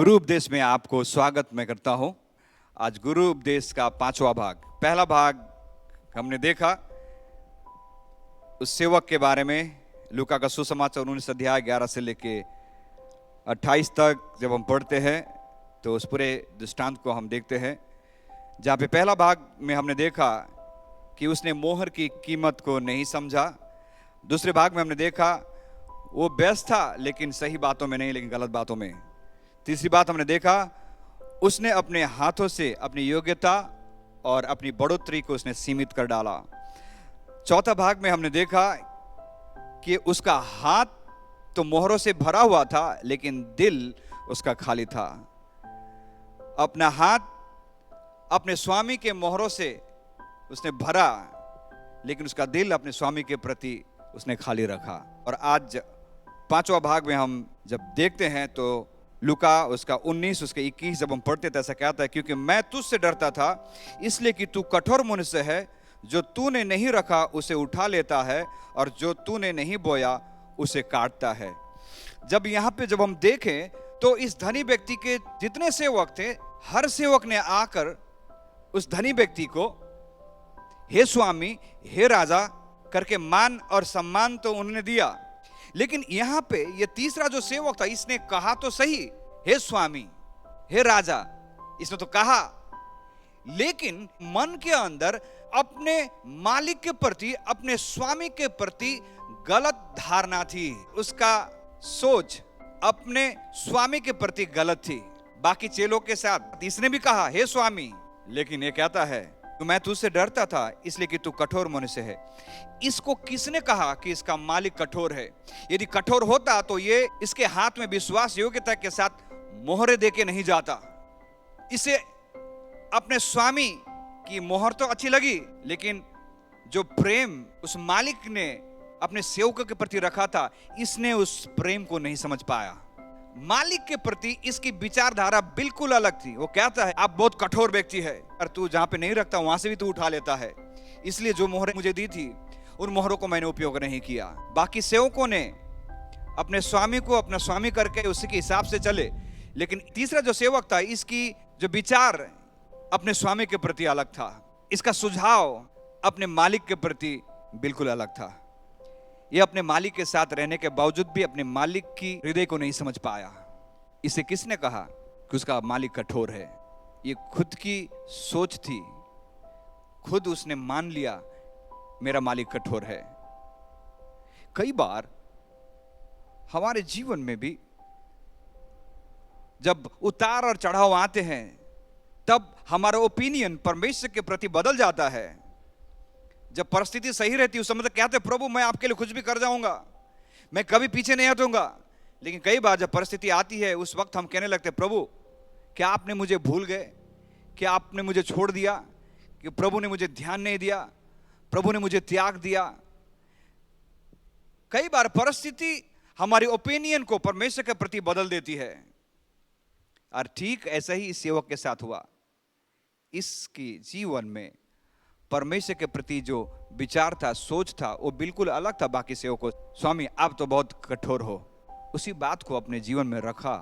गुरु उपदेश में आपको स्वागत मैं करता हूं। आज गुरु उपदेश का 5वां भाग। पहला भाग हमने देखा उस सेवक के बारे में, लूका का सुसमाचार 19 अध्याय 11 से लेके 28 तक जब हम पढ़ते हैं तो उस पूरे दृष्टांत को हम देखते हैं, जहाँ पे पहला भाग में हमने देखा कि उसने मोहर की कीमत को नहीं समझा। दूसरे भाग में हमने देखा वो व्यस्त था लेकिन सही बातों में नहीं, लेकिन गलत बातों में। तीसरी बात हमने देखा उसने अपने हाथों से अपनी योग्यता और अपनी बढ़ोतरी को उसने सीमित कर डाला। चौथा भाग में हमने देखा कि उसका हाथ तो मोहरों से भरा हुआ था लेकिन दिल उसका खाली था। अपना हाथ अपने स्वामी के मोहरों से उसने भरा लेकिन उसका दिल अपने स्वामी के प्रति उसने खाली रखा। और आज 5वां भाग में हम जब देखते हैं तो लूका उसका 19 उसके 21 जब हम पढ़ते तो ऐसा कहता है, क्योंकि मैं तुझसे डरता था इसलिए कि तू कठोर मनुष्य है, जो तूने नहीं रखा उसे उठा लेता है और जो तूने नहीं बोया उसे काटता है। जब यहाँ पे जब हम देखें तो इस धनी व्यक्ति के जितने सेवक थे, हर सेवक ने आकर उस धनी व्यक्ति को हे स्वामी, हे राजा करके मान और सम्मान तो उन्होंने दिया, लेकिन यहां पे ये तीसरा जो सेवक था इसने कहा तो सही हे स्वामी, हे राजा, इसने तो कहा, लेकिन मन के अंदर अपने मालिक के प्रति, अपने स्वामी के प्रति गलत धारणा थी। उसका सोच अपने स्वामी के प्रति गलत थी। बाकी चेलों के साथ इसने भी कहा हे स्वामी, लेकिन ये कहता है तो मैं तुझसे डरता था इसलिए कि तू कठोर मनुष्य है। इसको किसने कहा कि इसका मालिक कठोर है? यदि कठोर होता तो ये इसके हाथ में विश्वास योग्यता के साथ मोहरे देके नहीं जाता। इसे अपने स्वामी की मोहर तो अच्छी लगी, लेकिन जो प्रेम उस मालिक ने अपने सेवकों के प्रति रखा था, इसने उस प्रेम को नहीं समझ पाया। मालिक के प्रति इसकी विचारधारा बिल्कुल अलग थी। वो कहता है आप बहुत कठोर व्यक्ति है, और तू जहां पे नहीं रखता वहां से भी तू उठा लेता है, इसलिए जो मोहरें मुझे दी थी उन मोहरों को मैंने उपयोग नहीं किया। बाकी सेवकों ने अपने स्वामी को अपना स्वामी करके उसी के हिसाब से चले, लेकिन तीसरा जो सेवक था इसकी जो विचार अपने स्वामी के प्रति अलग था। इसका सुझाव अपने मालिक के प्रति बिल्कुल अलग था। यह अपने मालिक के साथ रहने के बावजूद भी अपने मालिक की हृदय को नहीं समझ पाया। इसे किसने कहा कि उसका मालिक कठोर है? ये खुद की सोच थी, खुद उसने मान लिया मेरा मालिक कठोर है। कई बार हमारे जीवन में भी जब उतार और चढ़ाव आते हैं तब हमारा ओपिनियन परमेश्वर के प्रति बदल जाता है। जब परिस्थिति सही रहती है उस समय तो कहते हैं प्रभु मैं आपके लिए कुछ भी कर जाऊंगा, मैं कभी पीछे नहीं हटूंगा। लेकिन कई बार जब परिस्थिति आती है उस वक्त हम कहने लगते हैं प्रभु क्या आपने मुझे भूल गए, क्या आपने मुझे छोड़ दिया, कि प्रभु ने मुझे ध्यान नहीं दिया, प्रभु ने मुझे त्याग दिया। कई बार परिस्थिति हमारी ओपिनियन को परमेश्वर के प्रति बदल देती है, और ठीक ऐसा ही इस सेवक के साथ हुआ। इसकी जीवन में परमेश्वर के प्रति जो विचार था, सोच था, वो बिल्कुल अलग था बाकी सेवकों। स्वामी आप तो बहुत कठोर हो, उसी बात को अपने जीवन में रखा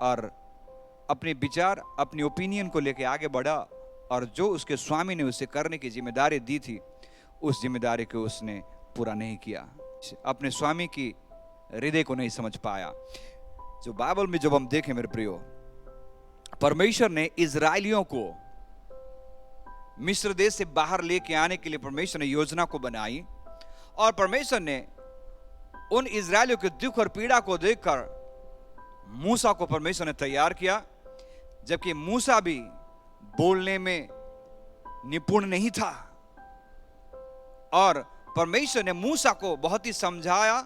और अपने विचार, अपनी ओपिनियन को लेकर आगे बढ़ा, और जो उसके स्वामी ने उसे करने की जिम्मेदारी दी थी उस जिम्मेदारी को उसने पूरा नहीं किया। अपने स्वामी की हृदय को नहीं समझ पाया। जो बाइबल में जब हम देखें मेरे प्रियो, परमेश्वर ने इजराइलियों को मिस्र देश से बाहर लेके आने के लिए परमेश्वर ने योजना को बनाई, और परमेश्वर ने उन इजरायलियों के दुख और पीड़ा को देखकर मूसा को परमेश्वर ने तैयार किया, जबकि मूसा भी बोलने में निपुण नहीं था। और परमेश्वर ने मूसा को बहुत ही समझाया,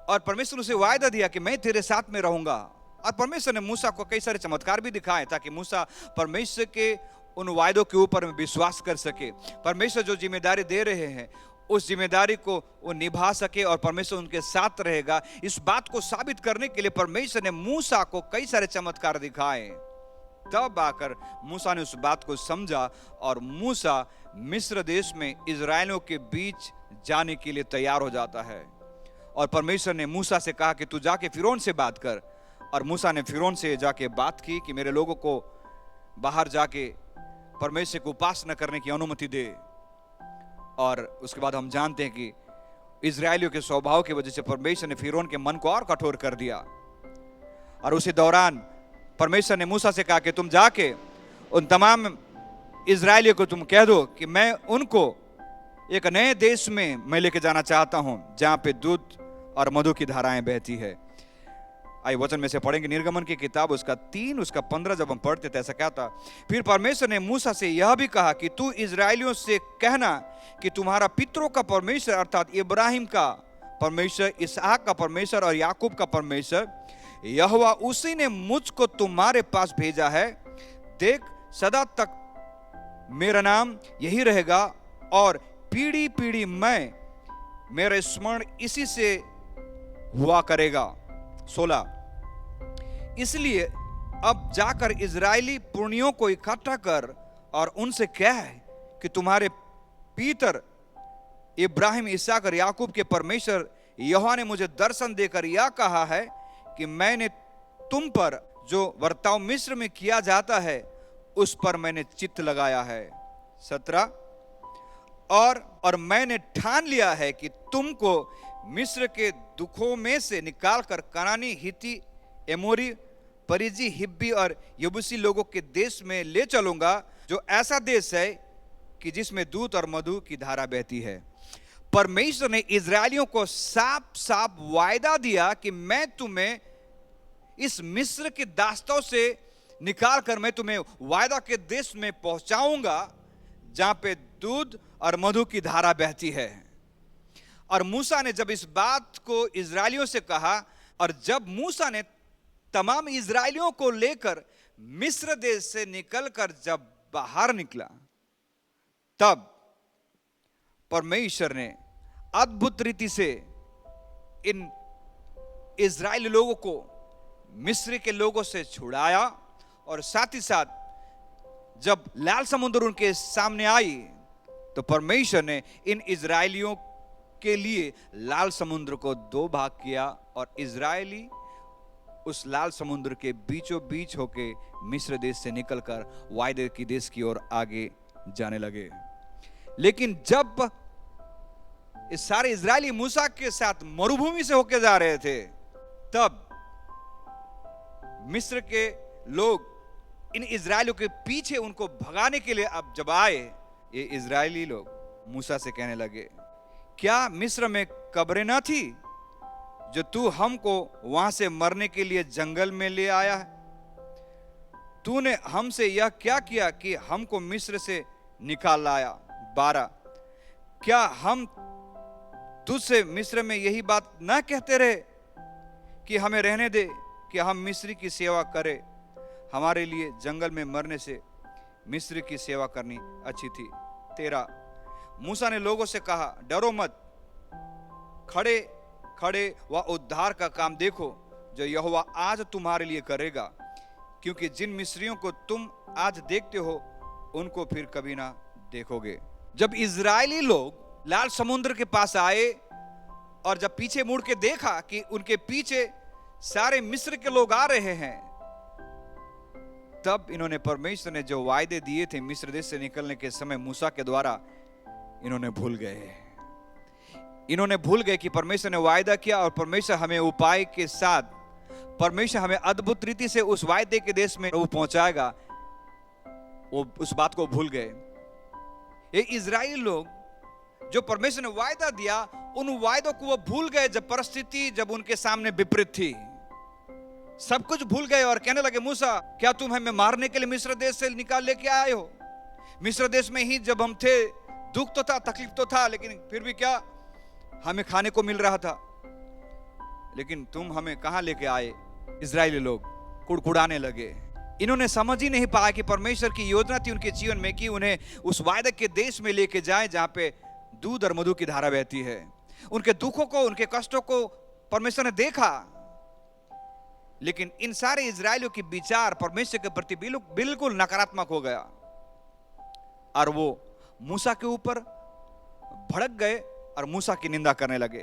और परमेश्वर ने उसे वायदा दिया कि मैं तेरे साथ में रहूंगा। और परमेश्वर ने मूसा को कई सारे चमत्कार भी दिखाए ताकि मूसा परमेश्वर के उन वायदों के ऊपर विश्वास कर सके। परमेश्वर जो जिम्मेदारी दे रहे हैं उस जिम्मेदारी को वो निभा सके, और परमेश्वर उनके साथ रहेगा। इस बात को साबित करने के लिए परमेश्वर ने मूसा को कई सारे चमत्कार दिखाए। तब आकर मूसा ने उस बात को समझा, और मूसा मिस्र देश में इजराइलियों के बीच जाने के लिए तैयार हो जाता है। और परमेश्वर ने मूसा से कहा कि तू जाके फिरौन से बात कर और मूसा ने फिरौन से जाके बात की कि मेरे लोगों को बाहर जाके परमेश्वर को उपासना करने की अनुमति दे। और उसके बाद हम जानते हैं कि इजरायलियों के स्वभाव की वजह से परमेश्वर ने फिरौन के मन को और कठोर कर दिया। और उसी दौरान परमेश्वर ने मूसा से कहा कि तुम जाके उन तमाम इजरायलियों को तुम कह दो कि मैं उनको एक नए देश में मैं लेके जाना चाहता हूं जहां पे दूध और मधु की धाराएं बहती है। आइए वचन में से पढ़ेंगे, निर्गमन की किताब उसका 3 उसका 15 जब हम पढ़ते थे ऐसा क्या था। फिर परमेश्वर ने मूसा से यह भी कहा कि तू इजरायलियों से कहना कि तुम्हारा पितरों का परमेश्वर अर्थात इब्राहिम का परमेश्वर, इसहाक का परमेश्वर और याकूब का परमेश्वर यहोवा उसी ने मुझको तुम्हारे पास भेजा है। देख सदा तक मेरा नाम यही रहेगा और पीढ़ी पीढ़ी मैं मेरा स्मरण इसी से हुआ करेगा। 16 इसलिए अब जाकर इजरायली पुरनियों को इकट्ठा कर और उनसे कह कि तुम्हारे पितर इब्राहिम, इसहाक और याकूब के परमेश्वर यहोवा ने मुझे दर्शन देकर यह कहा है कि मैंने तुम पर जो वर्ताव मिस्र में किया जाता है उस पर मैंने चित्त लगाया है। 17 और मैंने ठान लिया है कि तुमको मिस्र के दुखों में से निकालकर कनानी, हित्ती, एमोरी, परिजी, हिब्बी और यबूसी लोगों के देश में ले चलूंगा, जो ऐसा देश है कि जिसमें दूध और मधु की धारा बहती है। परमेश्वर ने इजरायलियों को साफ साफ वायदा दिया कि मैं तुम्हें इस मिस्र के दास्तों से निकालकर मैं तुम्हें वायदा के देश में पहुंचाऊंगा जहां पे दूध और मधु की धारा बहती है। और मूसा ने जब इस बात को इजरायलियों से कहा और जब मूसा ने तमाम इजरायलियों को लेकर मिस्र देश से निकलकर जब बाहर निकला, तब परमेश्वर ने अद्भुत रीति से इन इजरायली लोगों को मिस्र के लोगों से छुड़ाया। और साथ ही साथ जब लाल समुद्र उनके सामने आई तो परमेश्वर ने इन इजरायलियों के लिए लाल समुद्र को 2 भाग किया और इजरायली उस लाल समुद्र के बीचों बीच होके मिस्र देश से निकलकर वायदे की देश की ओर आगे जाने लगे। लेकिन जब इस सारे इजरायली मूसा के साथ मरुभूमि से होके जा रहे थे, तब मिस्र के लोग इन इजरायलियों के पीछे उनको भगाने के लिए अब जब आए, ये इजरायली लोग मूसा से कहने लगे, क्या मिस्र में कब्रें न थी जो तू हमको वहां से मरने के लिए जंगल में ले आया है? तूने हमसे यह क्या किया कि हमको मिस्र से निकाल लाया? 12 क्या हम तुझसे मिस्र में यही बात न कहते रहे कि हमें रहने दे कि हम मिस्री की सेवा करें? हमारे लिए जंगल में मरने से मिस्र की सेवा करनी अच्छी थी। 13 मूसा ने लोगों से कहा, डरो मत, खड़े खड़े व उद्धार का काम देखो जो यहोवा आज तुम्हारे लिए करेगा, क्योंकि जिन मिस्रियों को तुम आज देखते हो उनको फिर कभी ना देखोगे। जब इजरायली लोग लाल समुद्र के पास आए और जब पीछे मुड़ के देखा कि उनके पीछे सारे मिस्र के लोग आ रहे हैं, तब इन्होंने परमेश्वर ने जो वायदे दिए थे मिस्र देश से निकलने के समय मूसा के द्वारा, इन्होंने भूल गए। इन्होंने भूल गए कि परमेश्वर ने वायदा किया और परमेश्वर हमें उपाय के साथ, परमेश्वर हमें अद्भुत रीति से उस वायदे के देश में वो पहुंचाएगा, वो उस बात को भूल गए। ये इजराइली लोग जो परमेश्वर ने वायदा दिया, उन वायदों को वो भूल गए जब परिस्थिति जब उनके सामने विपरीत थी। सब कुछ भूल गए और कहने लगे, मूसा क्या तुम हमें मारने के लिए मिस्र देश से निकाल लेके आए हो? मिस्र देश में ही जब हम थे दुख तो था, तकलीफ तो था, लेकिन फिर भी क्या हमें खाने को मिल रहा था, लेकिन तुम हमें कहां लेके आए? इजरायली लोग कुड़कुड़ाने लगे। इन्होंने समझ ही नहीं पाया कि परमेश्वर की योजना थी उनके जीवन में कि उन्हें उस वायदे के देश में लेके जाए जहां पे दूध और मधु की धारा बहती है। उनके दुखों को, उनके कष्टों को परमेश्वर ने देखा, लेकिन इन सारे इजरायलियों के विचार परमेश्वर के प्रति बिल्कुल नकारात्मक हो गया और वो मूसा के ऊपर भड़क गए और मूसा की निंदा करने लगे,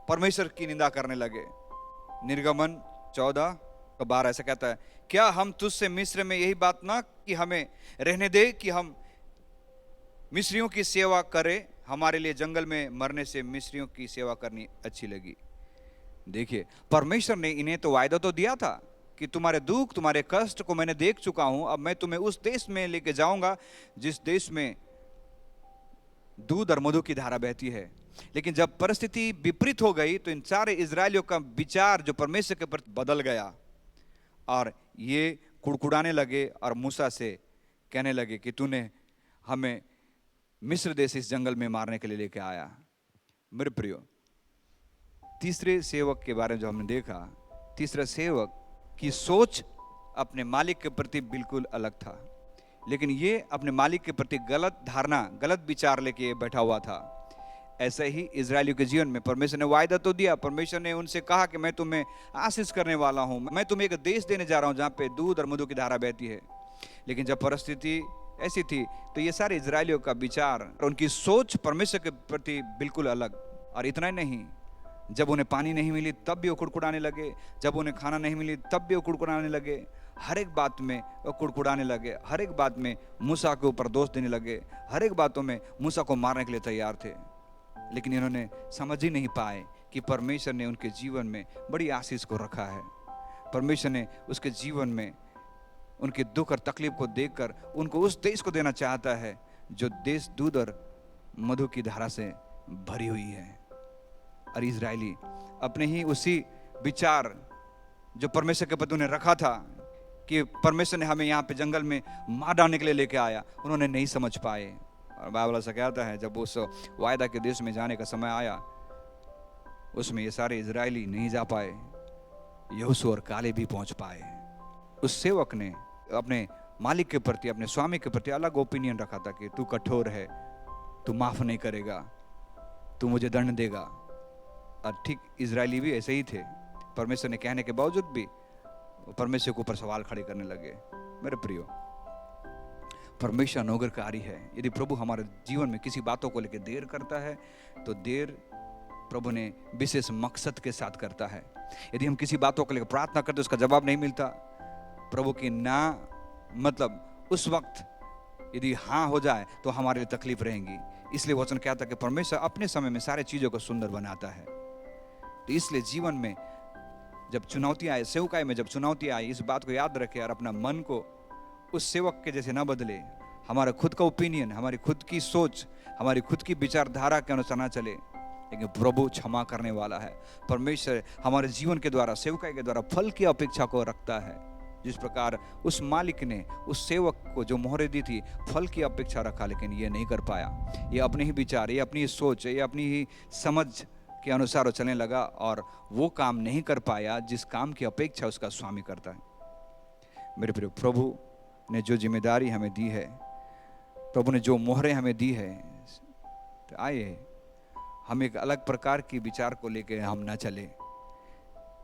परमेश्वर की निंदा करने लगे। निर्गमन 14 12 ऐसा कहता है, क्या हम तुझसे मिस्र में यही बात ना कि हमें रहने दे कि हम मिस्रियों की सेवा करें? हमारे लिए जंगल में मरने से मिस्रियों की सेवा करनी अच्छी लगी। देखिए, परमेश्वर ने इन्हें तो वायदा तो दिया था कि तुम्हारे दुख, तुम्हारे कष्ट को मैंने देख चुका हूं, अब मैं तुम्हें उस देश में लेके जाऊंगा जिस देश में दूध और मधु की धारा बहती है। लेकिन जब परिस्थिति विपरीत हो गई तो इन सारे इजरायलियों का विचार जो परमेश्वर के प्रति बदल गया और ये कुड़कुड़ाने लगे और मूसा से कहने लगे कि तूने हमें मिस्र देश इस जंगल में मारने के लिए लेके आया। मेरे प्रियो, तीसरे सेवक के बारे में जो हमने देखा, तीसरा सेवक की सोच अपने मालिक के प्रति बिल्कुल अलग था, लेकिन ये अपने मालिक के प्रति गलत धारणा, गलत विचार लेके बैठा हुआ था। ऐसा ही इजरायलियों के जीवन में परमेश्वर ने वायदा तो दिया, परमेश्वर ने उनसे कहा कि मैं तुम्हें आशीष करने वाला हूं, मैं तुम्हें एक देश देने जा रहा हूं जहां पे दूध और मधु की धारा बहती है। लेकिन जब परिस्थिति ऐसी थी तो ये सारे इजरायलियों का विचार और उनकी सोच परमेश्वर के प्रति बिल्कुल अलग। और इतना ही नहीं, जब उन्हें पानी नहीं मिली तब भी वो कुड़कुड़ाने लगे, जब उन्हें खाना नहीं मिली तब भी वो कुड़कुड़ाने लगे, हर एक बात में वो कुड़कुड़ाने लगे, हर एक बात में मूसा के ऊपर दोष देने लगे, हर एक बातों में मूसा को मारने के लिए तैयार थे। लेकिन इन्होंने समझ ही नहीं पाए कि परमेश्वर ने उनके जीवन में बड़ी आशीष को रखा है। परमेश्वर ने उसके जीवन में उनके दुख और तकलीफ को देखकर उनको उस देश को देना चाहता है जो देश दूध और मधु की धारा से भरी हुई है। और इजरायली अपने ही उसी विचार जो परमेश्वर के प्रति उन्हें रखा था कि परमेश्वर ने हमें यहाँ पे जंगल में मार डालने के लिए लेके आया, उन्होंने नहीं समझ पाए। और बाइबल ऐसा कहता है जब उस वायदा के देश में जाने का समय आया, उसमें ये सारे इजरायली नहीं जा पाए, यहोशू और कालेब भी पहुंच पाए। उस सेवक ने अपने मालिक के प्रति, अपने स्वामी के प्रति अलग ओपिनियन रखा था कि तू कठोर है, तू माफ नहीं करेगा, तू मुझे दंड देगा। और ठीक इजरायली भी ऐसे ही थे, परमेश्वर ने कहने के बावजूद भी परमेश्वर के ऊपर सवाल खड़े करने लगे। मेरे प्रियो, परमेश्वर अनुग्रहकारी है। यदि प्रभु हमारे जीवन में किसी बातों को लेकर देर करता है तो देर प्रभु ने विशेष मकसद के साथ करता है। यदि हम किसी बातों को लेकर प्रार्थना करते उसका जवाब नहीं मिलता, प्रभु की ना मतलब उस वक्त यदि हाँ हो जाए तो हमारे लिए तकलीफ रहेंगी। इसलिए वचन कहता है कि परमेश्वर अपने समय में सारे चीजों को सुंदर बनाता है। तो इसलिए जीवन में जब चुनौती आए, सेवकाई में जब चुनौती आई, इस बात को याद रखे और अपना मन को उस सेवक के जैसे ना बदले, हमारा खुद का ओपिनियन, हमारी खुद की सोच, हमारी खुद की विचारधारा के अनुसार ना चले, लेकिन प्रभु क्षमा करने वाला है। परमेश्वर हमारे जीवन के द्वारा, सेवकाई के द्वारा फल की अपेक्षा को रखता है। जिस प्रकार उस मालिक ने उस सेवक को जो मोहरें दी थी फल की अपेक्षा रखा, लेकिन ये नहीं कर पाया। ये अपने ही विचार, ये अपनी सोच, ये अपनी ही समझ के अनुसार वो चलने लगा और वो काम नहीं कर पाया जिस काम की अपेक्षा उसका स्वामी करता है। मेरे प्रिय, प्रभु ने जो जिम्मेदारी हमें दी है, प्रभु ने जो मोहरें हमें दी है, तो आइए हम एक अलग प्रकार की विचार को लेकर हम ना चले।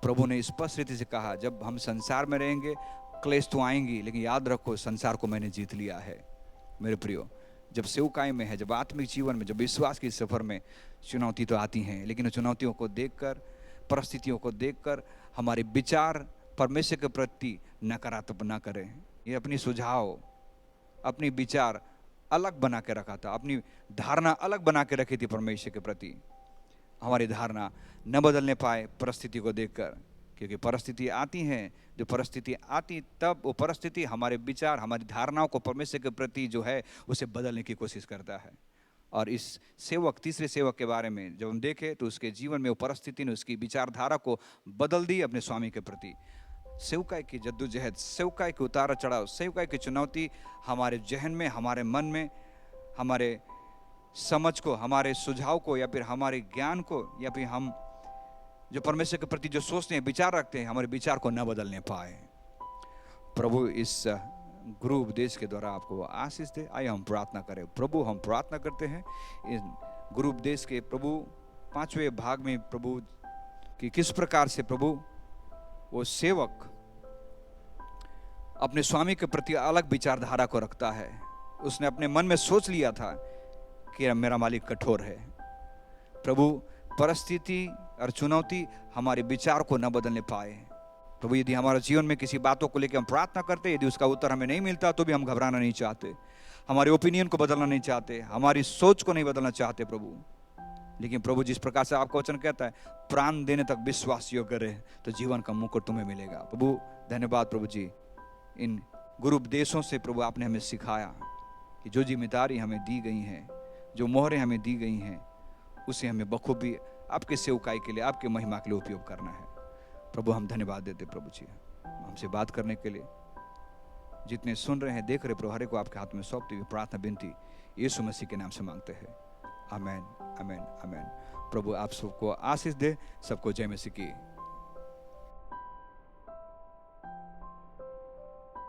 प्रभु ने स्पष्ट रीति से कहा, जब हम संसार में रहेंगे क्लेश तो आएंगी, लेकिन याद रखो संसार को मैंने जीत लिया है। मेरे प्रियो, जब सेवकाई में है, जब आत्मिक जीवन में, जब विश्वास की सफर में चुनौती तो आती हैं, लेकिन उन चुनौतियों को देखकर, परिस्थितियों को देखकर हमारे विचार परमेश्वर के प्रति नकारात्मक ना करें। ये अपनी सुझाव, अपनी विचार अलग बना के रखा था, अपनी धारणा अलग बना के रखी थी परमेश्वर के प्रति। हमारी धारणा न बदलने पाए परिस्थिति को देखकर, क्योंकि परिस्थिति आती हैं, जो परिस्थिति आती तब वो परिस्थिति हमारे विचार, हमारी धारणाओं को परमेश्वर के प्रति जो है उसे बदलने की कोशिश करता है। और इस सेवक, तीसरे सेवक के बारे में जब हम देखें तो उसके जीवन में वो परिस्थिति ने उसकी विचारधारा को बदल दी अपने स्वामी के प्रति। सेवकाई की जद्दोजहद, सेवकाई के उतार चढ़ाव, सेवकाई की चुनौती हमारे जहन में, हमारे मन में, हमारे समझ को, हमारे सुझाव को, या फिर हमारे ज्ञान को, या फिर हम जो परमेश्वर के प्रति जो सोचते हैं, विचार रखते हैं, हमारे विचार को न बदलने पाए। प्रभु इस गुरु उपदेश के द्वारा आपको आशीष दे। आइए हम प्रार्थना करें। प्रभु, हम प्रार्थना करते हैं इन गुरु उपदेश के प्रभु 5वें भाग में प्रभु कि किस प्रकार से प्रभु वो सेवक अपने स्वामी के प्रति अलग विचारधारा को रखता है। उसने अपने मन में सोच लिया था कि मेरा मालिक कठोर है। प्रभु, परिस्थिति और चुनौती हमारे विचार को न बदलने पाए, प्रभु यदि हमारे जीवन में किसी बातों को लेकर हम प्रार्थना करते, यदि उसका उत्तर हमें नहीं मिलता तो भी हम घबराना नहीं चाहते, हमारे ओपिनियन को बदलना नहीं चाहते, हमारी सोच को नहीं बदलना चाहते प्रभु। लेकिन प्रभु जिस प्रकार से आपका वचन कहता है प्राण देने तक विश्वास योग्य रहे तो जीवन का मुकुट तुम्हें मिलेगा। प्रभु धन्यवाद प्रभु जी, इन गुरु उपदेशों से प्रभु आपने हमें सिखाया कि जो जिम्मेदारी हमें दी गई हैं, जो मोहरें हमें दी गई हैं, उसे हमें बखूबी आपके सेवकाई के लिए, आपके महिमा के लिए उपयोग करना है। प्रभु हम धन्यवाद देते प्रभु जी हमसे बात करने के लिए। जितने सुन रहे हैं, देख रहे, प्रभु हर एक को आपके हाथ में सौंपते हुए प्रार्थना विनती यीशु मसीह के नाम से मांगते हैं। आमेन, आमेन, आमेन। प्रभु आप सबको आशीष दे, सबको जय मसीह की।